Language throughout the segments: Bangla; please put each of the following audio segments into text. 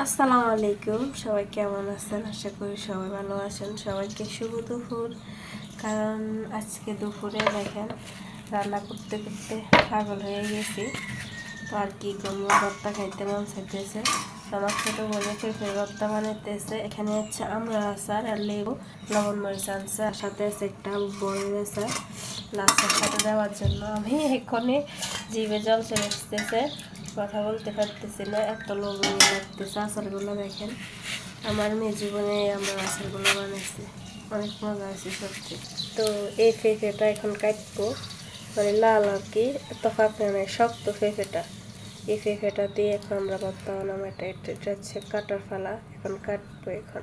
আসসালামু আলাইকুম, সবাই কেমন আছেন? আশা করি সবাই ভালো আছেন। সবাইকে শুভ দুপুর। কারণ আজকে দুপুরে দেখেন রান্না করতে করতে পাগল হয়ে গেছি। তো আর কি করবো, ভর্তা খাইতে মন চাইতেছে। আমার ছোটো বোনে পেঁপের ভর্তা বানাইতেছে। এখানে হচ্ছে আমড়ার আচার আর লেবু, লবণ মরিচ আনছে, আর সাথে আছে একটা বড়ির আচার লাস্টের সাথে দেওয়ার জন্য। আমি এক্ষণে জিভে জল চলে আসতেছে, কথা বলতে পারতেছি না, এত লোভনীয় লাগতেছে। আচারগুলো দেখেন, আমার মেয়ে জীবনে আমরা আচারগুলো বানাইছি, অনেক মজা আছে সত্যি। তো এই পেঁপেটা এখন কাটবো, মানে লাল আর কি, এত পাকড়ে নেই, শক্ত পেঁপেটা। এই পেঁপেটা দিয়ে এখন আমরা ভর্তা বানাবো। এটা হচ্ছে কাটার ফালা, এখন কাটবো। এখন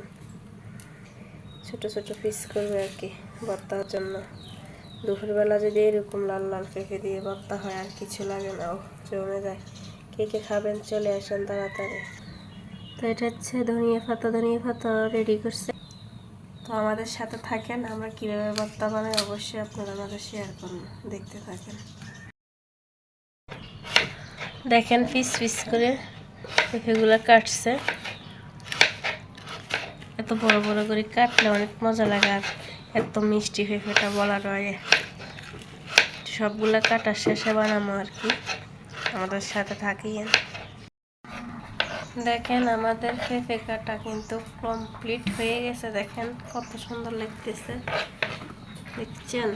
ছোট ছোট পিস করবো আর কি ভর্তার জন্য। দুপুরবেলা যদি এরকম লাল লাল পেঁপে দিয়ে ভর্তা হয় আর কিছু লাগে না, ও জমে যায়। কে কে খাবেন চলে আসেন তাড়াতাড়ি। তো এটা হচ্ছে ধনিয়া পাতা রেডি করছে। তো আমাদের সাথে থাকেন, আমরা কীভাবে ভর্তা বানাই অবশ্যই আপনারা আমাদের শেয়ার করুন, দেখতে থাকেন। দেখেন পিস পিস করে পেঁপেগুলো কাটছে, এত বড় বড় করে কাটলে অনেক মজা লাগে। আর এত মিষ্টি পেঁপেটা বলা নয়। সবগুলা কাটা শেষে বানাবো আর কি, আমাদের সাথে থাকিয়েন। দেখেন আমাদের পেঁপে কাটা কিন্তু কমপ্লিট হয়ে গেছে। দেখেন কত সুন্দর লাগতেছে, দেখছেন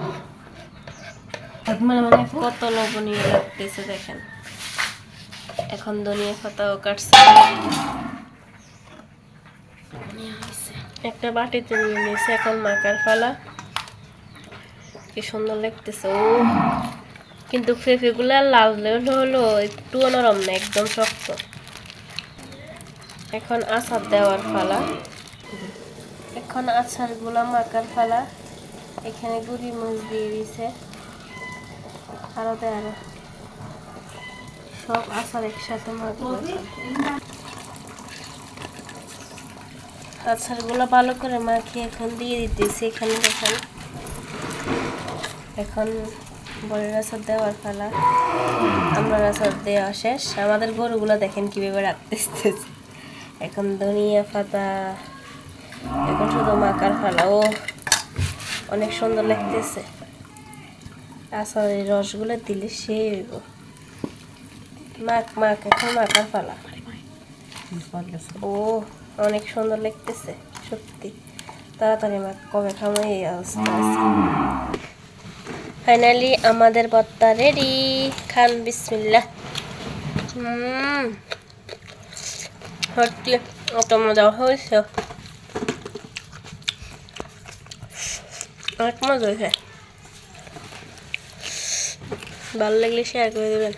কত লোভনীয় লাগতেছে। দেখেন এখন ধনিয়া পাতাও কাটছে, একটা বাটিতে নিয়ে নিয়েছে। এখন মাখার ফালা, কি সুন্দর লাগতেছে। ও কিন্তু পেঁপেগুলা লাল হলো, একটু নরম না, একদম শক্ত। এখন আচার দেওয়ার ফালা, এখন আচারগুলো মাখার ফালা। এখানে গুঁড়ি মরিচ দিয়ে দিছে, আরো দেয়, সব আচার একসাথে মাখবো। আচারগুলো ভালো করে মাখিয়ে এখন দিয়ে দিতেছি। এখানে দেখেন এখন বড়ির আচার দেওয়ার ফালা, আমড়ার আচার দেওয়া শেষ। আমাদের গরুগুলো দেখেন কিভাবে রাখতেছে। এখন ধনিয়া পাতা, এখন শুধু মাখার ফালা। ও অনেক সুন্দর লাগতেছে। আচারের রসগুলো দিলে সে মাখ এখন মাখার ফালা। ও অনেক সুন্দর লাগতেছে সত্যি, তাড়াতাড়ি মাখ, কবে খাবো এই অবস্থা। ফাইনালি আমাদের ভর্তা রেডি, খান বিসমিল্লাহ। সত্যি অত মজা হয়েছে, অনেক মজা হয়েছে। ভালো লাগলে শেয়ার করে দেবেন,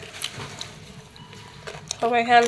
সবাই খান।